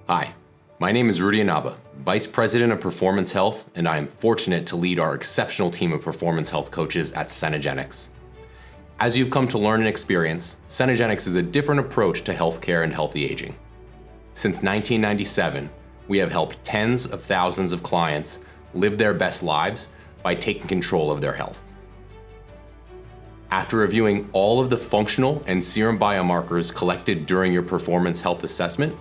Hi, my name is Rudy Inaba, Vice President of Performance Health, and I am fortunate to lead our exceptional team of performance health coaches at Cenegenics. As you've come to learn and experience, Cenegenics is a different approach to healthcare and healthy aging. Since 1997, we have helped tens of thousands of clients live their best lives by taking control of their health. After reviewing all of the functional and serum biomarkers collected during your performance health assessment,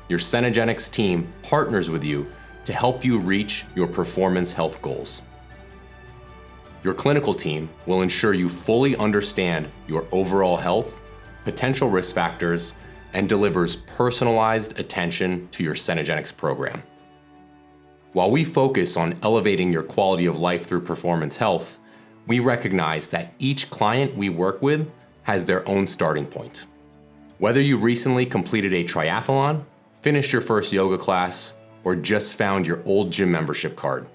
your Cenegenics team partners with you to help you reach your performance health goals. Your clinical team will ensure you fully understand your overall health, potential risk factors, and delivers personalized attention to your Cenegenics program. While we focus on elevating your quality of life through performance health, we recognize that each client we work with has their own starting point. Whether you recently completed a triathlon, finished your first yoga class, or just found your old gym membership card,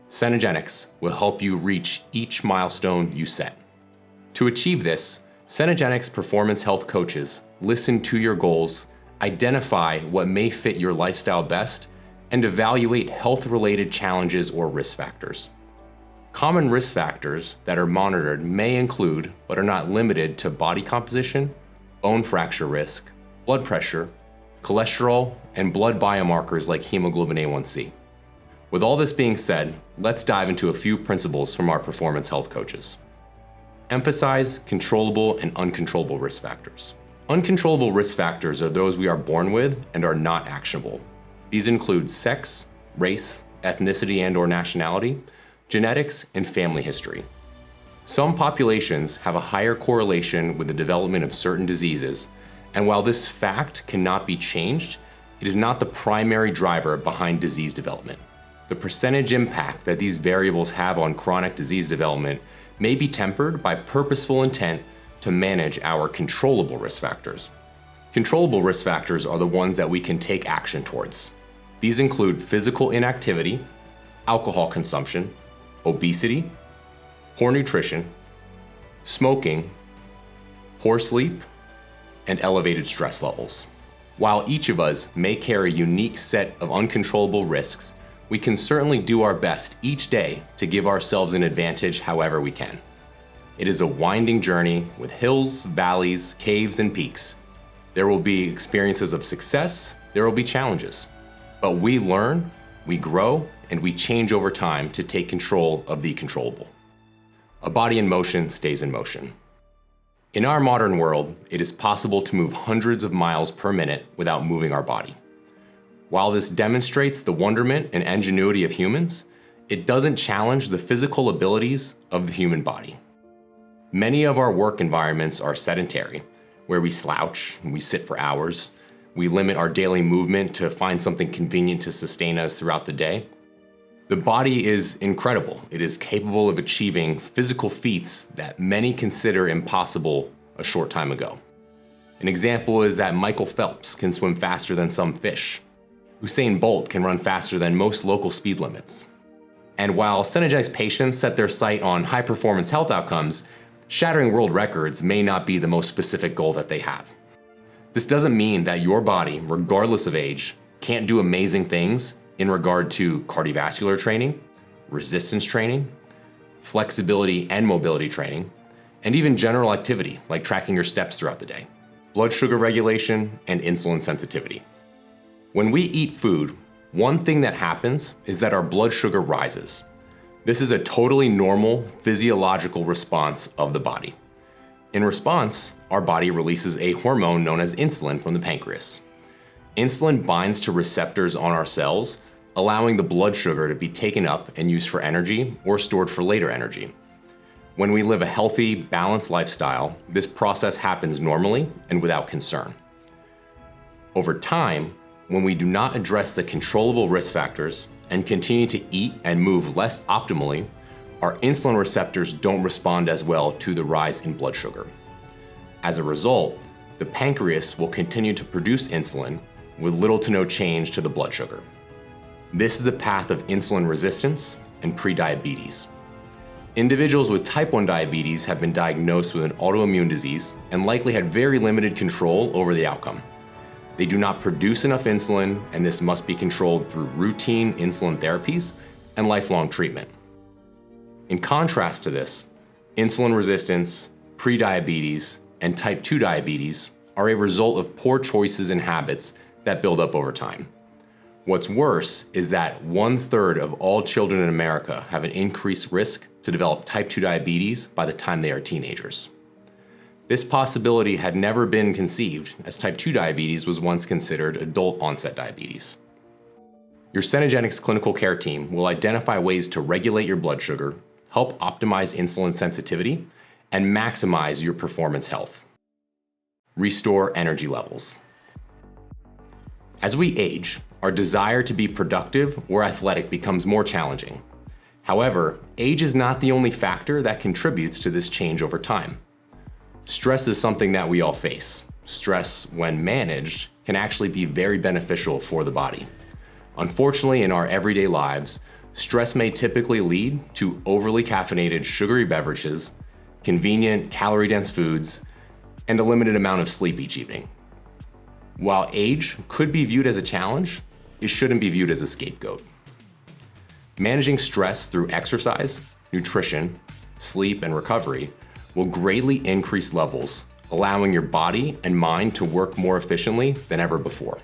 Cenegenics will help you reach each milestone you set. To achieve this, Cenegenics performance health coaches listen to your goals, identify what may fit your lifestyle best, and evaluate health-related challenges or risk factors. Common risk factors that are monitored may include, but are not limited to, body composition, bone fracture risk, blood pressure, cholesterol, and blood biomarkers like hemoglobin A1C. With all this being said, let's dive into a few principles from our performance health coaches. Emphasize controllable and uncontrollable risk factors. Uncontrollable risk factors are those we are born with and are not actionable. These include sex, race, ethnicity and/or nationality, genetics, and family history. Some populations have a higher correlation with the development of certain diseases, and while this fact cannot be changed, it is not the primary driver behind disease development. The percentage impact that these variables have on chronic disease development may be tempered by purposeful intent to manage our controllable risk factors. Controllable risk factors are the ones that we can take action towards. These include physical inactivity, alcohol consumption, obesity, poor nutrition, smoking, poor sleep, and elevated stress levels. While each of us may carry a unique set of uncontrollable risks, we can certainly do our best each day to give ourselves an advantage however we can. It is a winding journey with hills, valleys, caves, and peaks. There will be experiences of success, there will be challenges. But we learn, we grow, and we change over time to take control of the controllable. A body in motion stays in motion. In our modern world, it is possible to move hundreds of miles per minute without moving our body. While this demonstrates the wonderment and ingenuity of humans, it doesn't challenge the physical abilities of the human body. Many of our work environments are sedentary, where we slouch, we sit for hours, we limit our daily movement to find something convenient to sustain us throughout the day. The body is incredible. It is capable of achieving physical feats that many consider impossible a short time ago. An example is that Michael Phelps can swim faster than some fish. Usain Bolt can run faster than most local speed limits. And while Cenegenics patients set their sight on high-performance health outcomes, shattering world records may not be the most specific goal that they have. This doesn't mean that your body, regardless of age, can't do amazing things in regard to cardiovascular training, resistance training, flexibility and mobility training, and even general activity like tracking your steps throughout the day, blood sugar regulation, and insulin sensitivity. When we eat food, one thing that happens is that our blood sugar rises. This is a totally normal physiological response of the body. In response, our body releases a hormone known as insulin from the pancreas. Insulin binds to receptors on our cells, allowing the blood sugar to be taken up and used for energy or stored for later energy. When we live a healthy, balanced lifestyle, this process happens normally and without concern. Over time, when we do not address the controllable risk factors and continue to eat and move less optimally, our insulin receptors don't respond as well to the rise in blood sugar. As a result, the pancreas will continue to produce insulin with little to no change to the blood sugar. This is a path of insulin resistance and prediabetes. Individuals with type 1 diabetes have been diagnosed with an autoimmune disease and likely had very limited control over the outcome. They do not produce enough insulin, and this must be controlled through routine insulin therapies and lifelong treatment. In contrast to this, insulin resistance, prediabetes, and type 2 diabetes are a result of poor choices and habits that build up over time. What's worse is that 1/3 of all children in America have an increased risk to develop type 2 diabetes by the time they are teenagers. This possibility had never been conceived, as type 2 diabetes was once considered adult-onset diabetes. Your Cenegenics clinical care team will identify ways to regulate your blood sugar, help optimize insulin sensitivity, and maximize your performance health. Restore energy levels. As we age, our desire to be productive or athletic becomes more challenging. However, age is not the only factor that contributes to this change over time. Stress is something that we all face. Stress, when managed, can actually be very beneficial for the body. Unfortunately, in our everyday lives, stress may typically lead to overly caffeinated sugary beverages, convenient calorie-dense foods, and a limited amount of sleep each evening. While age could be viewed as a challenge, it shouldn't be viewed as a scapegoat. Managing stress through exercise, nutrition, sleep, and recovery will greatly increase levels, allowing your body and mind to work more efficiently than ever before.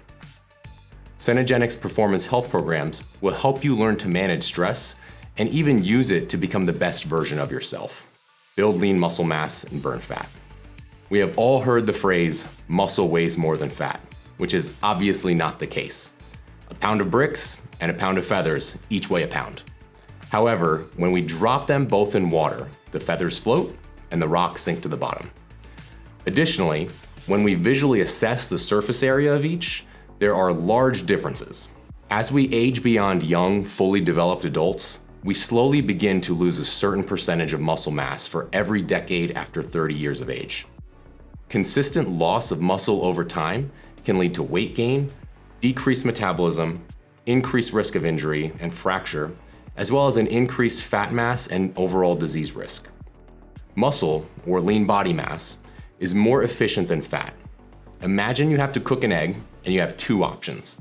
Cenegenics Performance Health programs will help you learn to manage stress and even use it to become the best version of yourself. Build lean muscle mass and burn fat. We have all heard the phrase, muscle weighs more than fat, which is obviously not the case. A pound of bricks and a pound of feathers each weigh a pound. However, when we drop them both in water, the feathers float and the rocks sink to the bottom. Additionally, when we visually assess the surface area of each, there are large differences. As we age beyond young, fully developed adults, we slowly begin to lose a certain percentage of muscle mass for every decade after 30 years of age. Consistent loss of muscle over time can lead to weight gain, decreased metabolism, increased risk of injury and fracture, as well as an increased fat mass and overall disease risk. Muscle, or lean body mass, is more efficient than fat. Imagine you have to cook an egg and you have two options.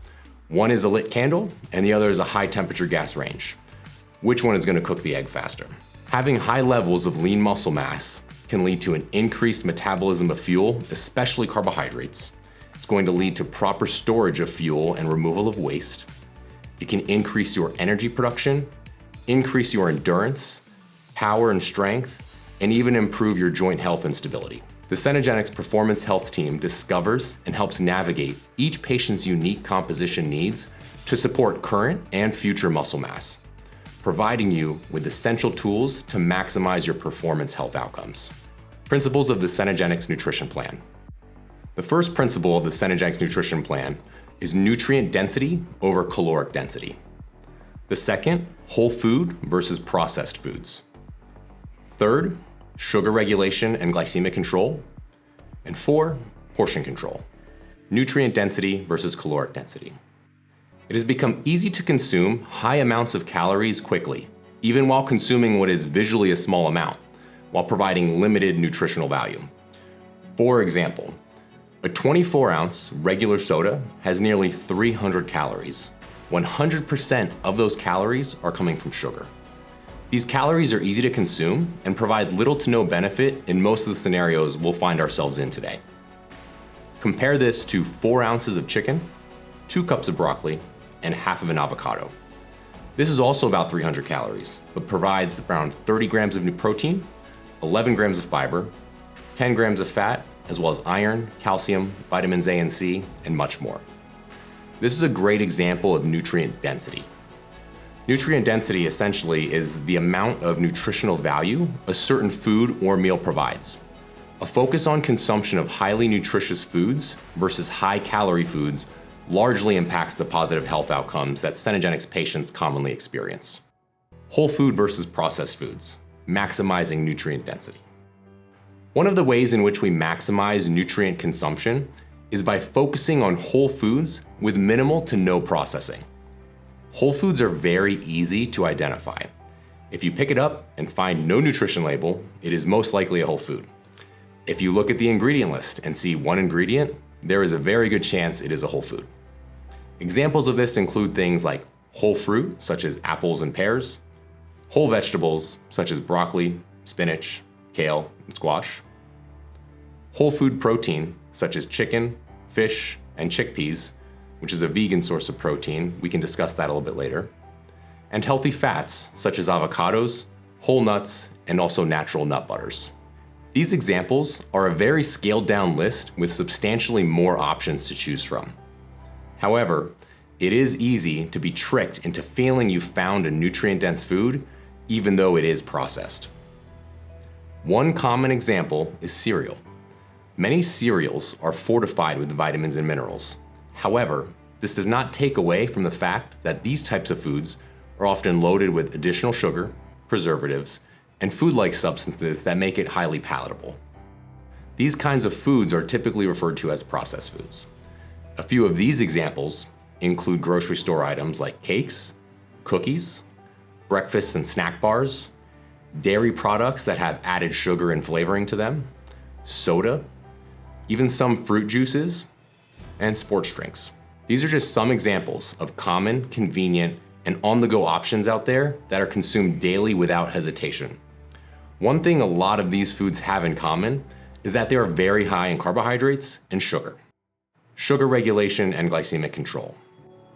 One is a lit candle and the other is a high temperature gas range. Which one is going to cook the egg faster? Having high levels of lean muscle mass can lead to an increased metabolism of fuel, especially carbohydrates. It's going to lead to proper storage of fuel and removal of waste. It can increase your energy production, increase your endurance, power and strength, and even improve your joint health and stability. The Cenegenics Performance Health team discovers and helps navigate each patient's unique composition needs to support current and future muscle mass, providing you with essential tools to maximize your performance health outcomes. Principles of the Cenegenics Nutrition Plan. The first principle of the Cenegenics Nutrition Plan is nutrient density over caloric density. The second, whole food versus processed foods. Third, sugar regulation and glycemic control. And 4, portion control. Nutrient density versus caloric density. It has become easy to consume high amounts of calories quickly, even while consuming what is visually a small amount, while providing limited nutritional value. For example, a 24-ounce regular soda has nearly 300 calories. 100% of those calories are coming from sugar. These calories are easy to consume and provide little to no benefit in most of the scenarios we'll find ourselves in today. Compare this to 4 ounces of chicken, 2 cups of broccoli, and half of an avocado. This is also about 300 calories, but provides around 30 grams of new protein, 11 grams of fiber, 10 grams of fat, as well as iron, calcium, vitamins A and C, and much more. This is a great example of nutrient density. Nutrient density essentially is the amount of nutritional value a certain food or meal provides. A focus on consumption of highly nutritious foods versus high-calorie foods largely impacts the positive health outcomes that Cenegenics patients commonly experience. Whole food versus processed foods, maximizing nutrient density. One of the ways in which we maximize nutrient consumption is by focusing on whole foods with minimal to no processing. Whole foods are very easy to identify. If you pick it up and find no nutrition label, it is most likely a whole food. If you look at the ingredient list and see one ingredient, there is a very good chance it is a whole food. Examples of this include things like whole fruit, such as apples and pears, whole vegetables, such as broccoli, spinach, kale, and squash, whole food protein, such as chicken, fish, and chickpeas, which is a vegan source of protein. We can discuss that a little bit later, and healthy fats, such as avocados, whole nuts, and also natural nut butters. These examples are a very scaled down list with substantially more options to choose from. However, it is easy to be tricked into feeling you found a nutrient-dense food, even though it is processed. One common example is cereal. Many cereals are fortified with vitamins and minerals. However, this does not take away from the fact that these types of foods are often loaded with additional sugar, preservatives, and food-like substances that make it highly palatable. These kinds of foods are typically referred to as processed foods. A few of these examples include grocery store items like cakes, cookies, breakfast and snack bars, dairy products that have added sugar and flavoring to them, soda, even some fruit juices, and sports drinks. These are just some examples of common, convenient, and on-the-go options out there that are consumed daily without hesitation. One thing a lot of these foods have in common is that they are very high in carbohydrates and sugar. Sugar regulation and glycemic control.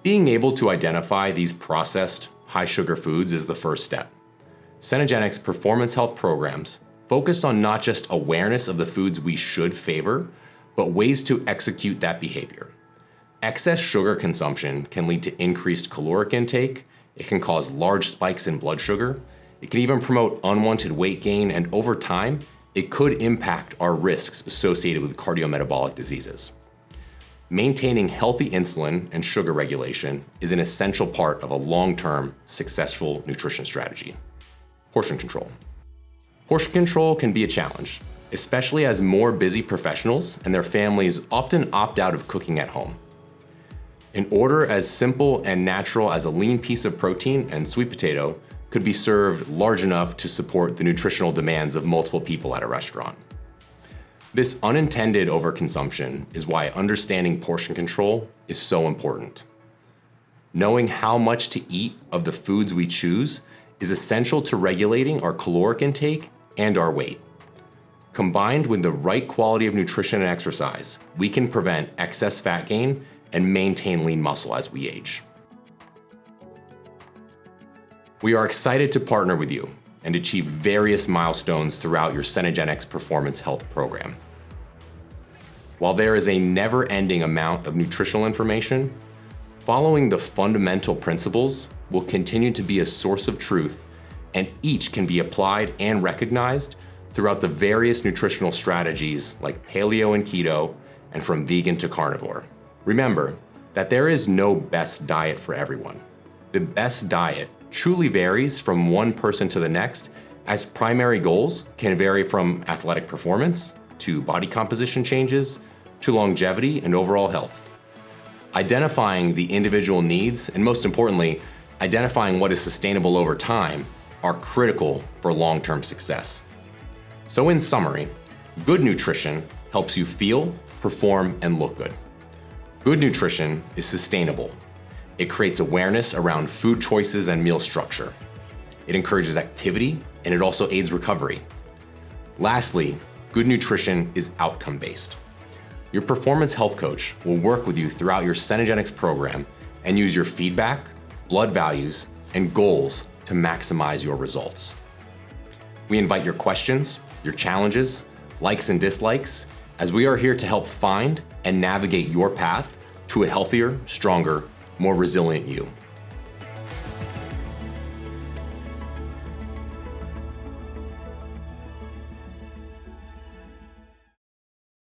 Being able to identify these processed, high-sugar foods is the first step. Cenegenics performance health programs focus on not just awareness of the foods we should favor, but ways to execute that behavior. Excess sugar consumption can lead to increased caloric intake, it can cause large spikes in blood sugar, it can even promote unwanted weight gain, and over time, it could impact our risks associated with cardiometabolic diseases. Maintaining healthy insulin and sugar regulation is an essential part of a long-term, successful nutrition strategy. Portion control. Portion control can be a challenge, especially as more busy professionals and their families often opt out of cooking at home. An order as simple and natural as a lean piece of protein and sweet potato could be served large enough to support the nutritional demands of multiple people at a restaurant. This unintended overconsumption is why understanding portion control is so important. Knowing how much to eat of the foods we choose is essential to regulating our caloric intake and our weight. Combined with the right quality of nutrition and exercise, we can prevent excess fat gain and maintain lean muscle as we age. We are excited to partner with you and achieve various milestones throughout your Cenegenics Performance Health program. While there is a never-ending amount of nutritional information, following the fundamental principles will continue to be a source of truth, and each can be applied and recognized throughout the various nutritional strategies like paleo and keto, and from vegan to carnivore. Remember that there is no best diet for everyone. The best diet truly varies from one person to the next, as primary goals can vary from athletic performance to body composition changes to longevity and overall health. Identifying the individual needs, and most importantly, identifying what is sustainable over time, are critical for long-term success. So in summary, good nutrition helps you feel, perform, and look good. Good nutrition is sustainable. It creates awareness around food choices and meal structure. It encourages activity, and it also aids recovery. Lastly, good nutrition is outcome-based. Your performance health coach will work with you throughout your Cenegenics program and use your feedback, blood values, and goals to maximize your results. We invite your questions, your challenges, likes and dislikes, as we are here to help find and navigate your path to a healthier, stronger, more resilient you.